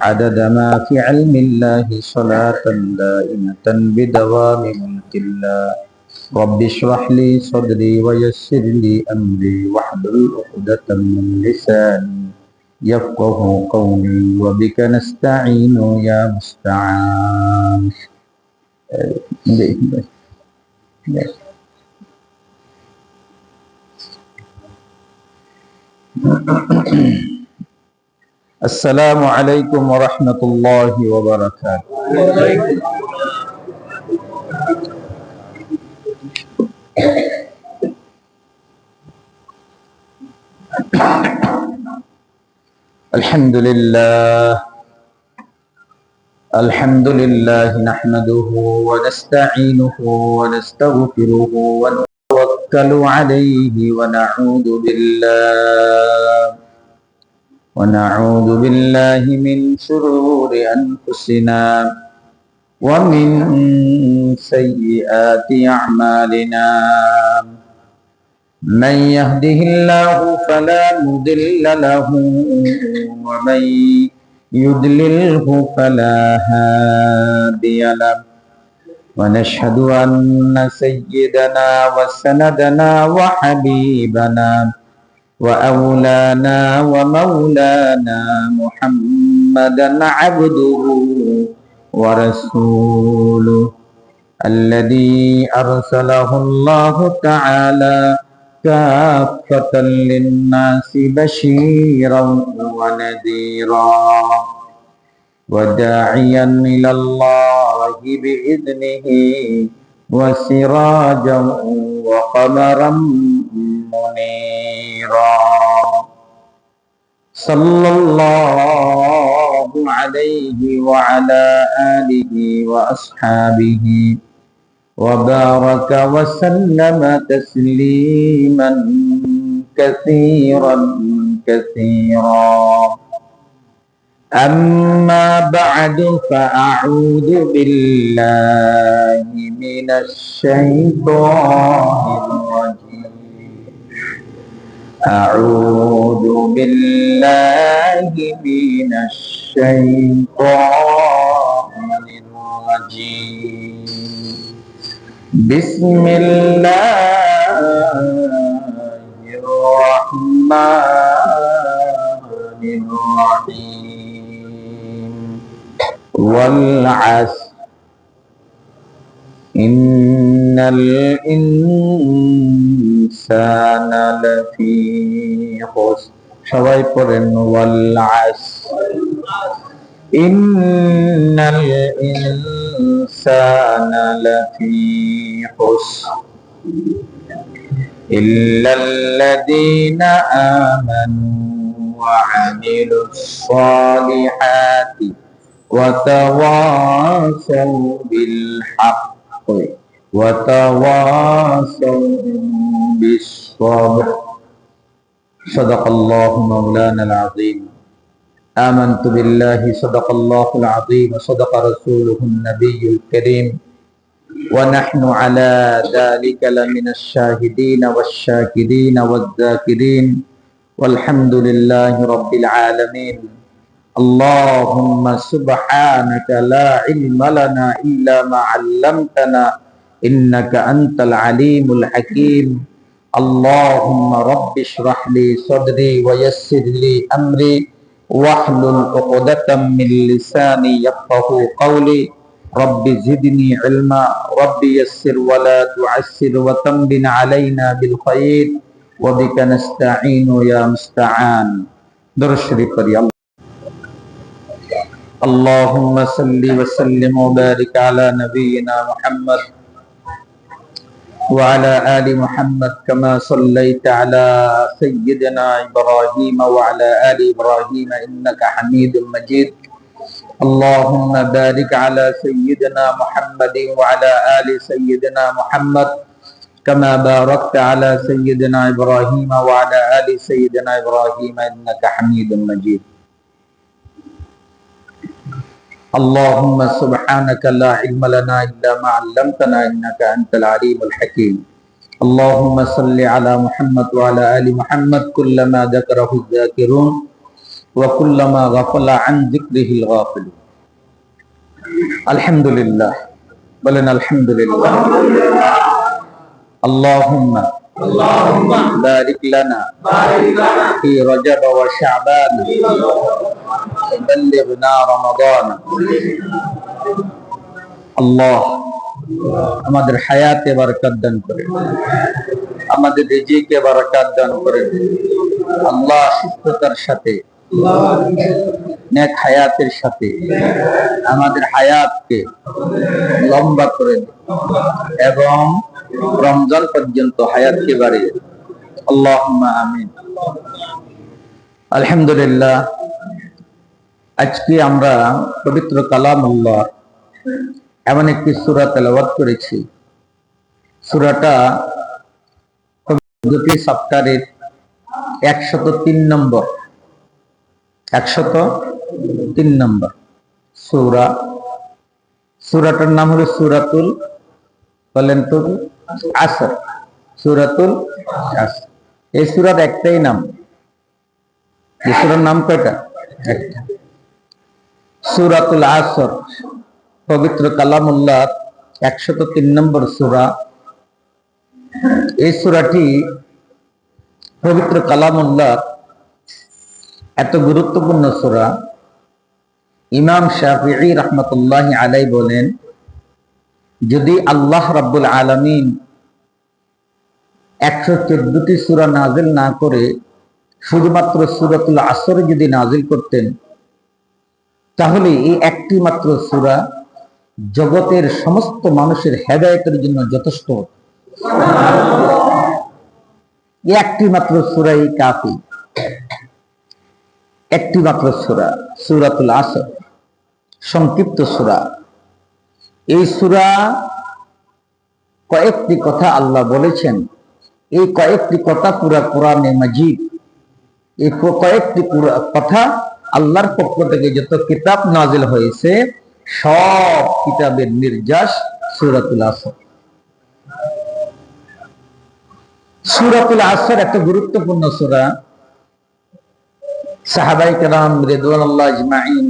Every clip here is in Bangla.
عدد ما في علم الله صلاة دائمة بدوام ملك الله. رب اشرح لي صدري ويسر لي أمري واحلل عقدة من لساني يفقه قولي وبك نستعين يا مستعان. السلام عليكم ورحمة الله وبركاته. الحمد لله نحمده ونستعينه ونستغفره ونتوكل عليه ونعوذ بالله من شرور أنفسنا ومن سيئات أعمالنا. من يهده الله فلا مضل له ومن يضلله فلا هادي له. ونشهد أن سيدنا وسندنا وحبيبنا وأولانا ومولانا محمدا عبده ورسوله الذي أرسله الله تعالى كافة للناس بشيرا ونذيرا وداعيا إلى الله بإذنه وسراجا وقمرا منيرا. صلى الله عليه وعلى آله وأصحابه وبارك وسلم تسليما كثيرا كثيرا. أما بعد فأعوذ بالله من الشيطان الرجيم. أعوذ بالله من الشيطان الرجيم. بسم الله الرحمن الرحيم. والعصر إن الإنسان لفي خسر. সবাই পড়েন والعصر إن الإنسان لفي خسر إلا الذين آمنوا وعملوا الصالحات وتواصوا بالحق وتواصوا بالصبر. صدق الله مولانا العظيم. آمنت بالله صدق الله العظيم وصدق رسوله النبي الكريم ونحن على ذلك لمن الشاهدين والشاكرين والذاكرين والحمد لله رب العالمين. اللهم سبحانك لا علم لنا إلا ما علمتنا إنك أنت العليم الحكيم. اللهم رب اشرح لي صدري ويسر لي أمري واحلل عقدة من لساني يفقهوا قولي. رب زدني علما رب يسر ولا تعسر وتمن علينا بالخير وبك نستعين يا مستعان. درود شريف পড়ি। اللهم صل وسلم وبارك على نبينا محمد وعلى آل محمد كما صليت على سيدنا إبراهيم وعلى آل إبراهيم إنك حميد مجيد. اللهم بارك على سيدنا محمد وعلى آل سيدنا محمد كما باركت على سيدنا إبراهيم وعلى آل سيدنا إبراهيم إنك حميد مجيد. اللهم سبحانك لا علم لنا إلا ما علمتنا إنك أنت العليم الحكيم. اللهم صل على محمد وعلى آل محمد كلما ذكره الذاكرون وكلما غفل عن ذكره الغافل الحمد لله بلنا الحمد لله اللهم بارك لنا في رجب وشعبان بلغنا رمضان الله আমাদের হায়াতে বরকত দান করেন, আমাদের রিজিকে বরকত দান করেন। আল্লাহ সুস্থতার সাথে নেক হায়াতের সাথে আমাদের হায়াতকে লম্বা করে দেন এবং রমজান পর্যন্ত হায়াতকে বাড়িয়ে দেন। আল্লাহুম্মা আমিন। আলহামদুলিল্লাহ, আজকে আমরা পবিত্র কালামুল্লাহ এমন একটি সূরা তেলাওয়াত করেছি। সূরাটা দুটি সপ্তাহের 103 নম্বর 103 নম্বর সূরা। সূরাটার নাম হলো সূরাতুল বলেন তো আসর, সূরাতুল আসর। এই সূরার একটাই নাম। এই সূরার নাম কয়টা? একটা, সূরাতুল আসর। পবিত্র কালামুল্লাহ 103 নম্বর সূরা। এই সূরাটি পবিত্র কালামুল্লাহ এত গুরুত্বপূর্ণ সূরা, ইমাম শাফিঈ রাহমাতুল্লাহি আলাইহি বলেন, যদি আল্লাহ রাব্বুল আলামিন 114টি সূরা নাযিল না করে শুধুমাত্র সূরাতুল আসর যদি নাযিল করতেন, তাহলে এই একটি মাত্র সূরা জগতের সমস্ত মানুষের হেদায়েতের জন্য যথেষ্ট হতো। একটি মাত্র সূরাই কাফি, একটি মাত্র সূরা সূরাতুল আসর, সংক্ষিপ্ত সূরা। এই সূরা কয়েকটি কথা আল্লাহ বলেছেন। এই কয়েকটি কথা পুরা কোরআনে মাজিদ, এই কয়েকটি কথা আল্লাহর পক্ষ থেকে যত কিতাব নাজিল হয়েছে সব কিতাবের নির্যাস সূরাতুল আসর। সূরাতুল আসর একটা গুরুত্বপূর্ণ সূরা। সাহাবায়ে কেরাম রিদওয়ানুল্লাহ আজমাইন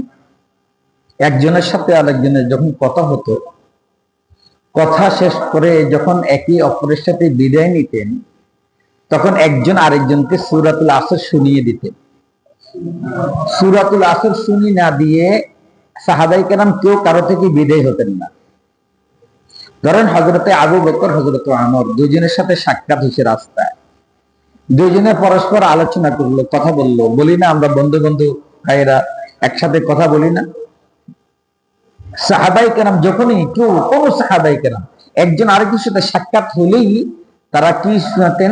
একজনের সাথে আরেকজনের যখন কথা হতো, কথা শেষ করে যখন একে অপরের সাথে বিদায় নিতেন, তখন একজন আরেকজনকে সূরাতুল আসর শুনিয়ে দিতেন। সূরাতুল আসর শুনিয়ে না দিয়ে সাহাবায়ে কেরাম কেউ কারো থেকে বিদায় হতেন না। ধরেন হযরতে আবু বকর, হযরতে ওমর দুইজনের সাথে সাক্ষাৎ হয়েছে রাস্তায়, দুইজনে পরস্পর আলোচনা করলো, কথা বললো। বলি না আমরা বন্ধু বন্ধু ভাইয়েরা একসাথে কথা বলি না? সাহাবায়ে কেরাম যখনই কোন সাহাবায়ে কেরাম একজন আরেকজনের সাথে সাক্ষাৎ হলেই তারা কি শোনাতেন?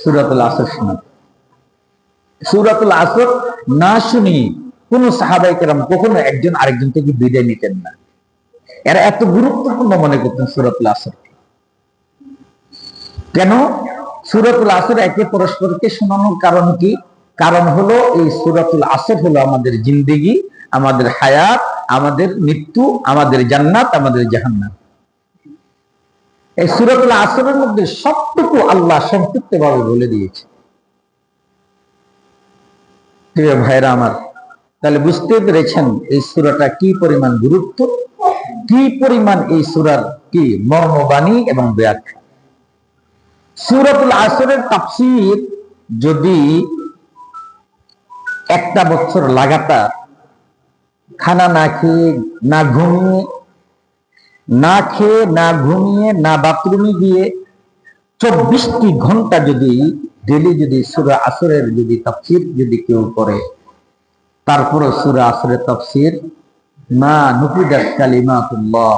সূরাতুল আসর শোনাতেন। সূরাতুল আসর না শুনি কোন সাহাবায়ে কেরাম কখনো একজন আরেকজন থেকে বিদায় নিতেন না। এরা এত গুরুত্বপূর্ণ মনে করতেন সূরাতুল আসর। কেন? সূরাতুল আসর একে পরস্পরকে শোনানোর কারণ কি? কারণ হলো এই সূরাতুল আসর হলো আমাদের জিন্দেগি, আমাদের হায়াত, আমাদের মৃত্যু, আমাদের জান্নাত, আমাদের জাহান্নাম। এই সূরাতুল আসরের মধ্যে সবটুকু আল্লাহ সংক্ষিপ্ত ভাবে বলে দিয়েছে। প্রিয় ভাইরা আমার, তাহলে বুঝতে পেরেছেন এই সূরাটা কি পরিমাণ গুরুত্ব, কি পরিমাণ এই সূরার কি মর্মবাণী এবং ব্যাখ্যা। সূরাতুল আসরের তাফসীর যদি একটা বছর লাগাতার খানা না খেয়ে, না ঘুমিয়ে, না বাথরুমে গিয়ে 24টি ঘন্টা যদি ডেলি যদি সূরা আসরের যদি তাফসীর যদি কেউ করে, তারপর সূরা আসরের তাফসীর মা নুফিদাত কালিমাতুল্লাহ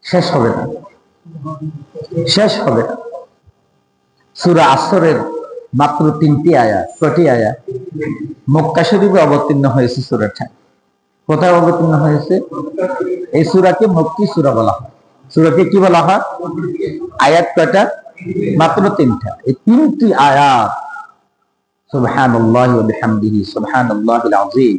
শেষ হবে না, শেষ হবে না। সূরা আসরের মাত্র 3টি আয়াত। কয়টি আয়াত? মক্কা শরীফে অবতীর্ণ হয়েছে সূরাটা। কোথায় অবতীর্ণ হয়েছে? এই সূরাকে মক্কি সূরা বলা হয়। সূরাকে কি বলা হয়? আয়াত কয়টা? মাত্র 3টা। এই 3টি আয়াত সুবহানাল্লাহি ওয়া বিহামদিহি সুবহানাল্লাহিল আযীম।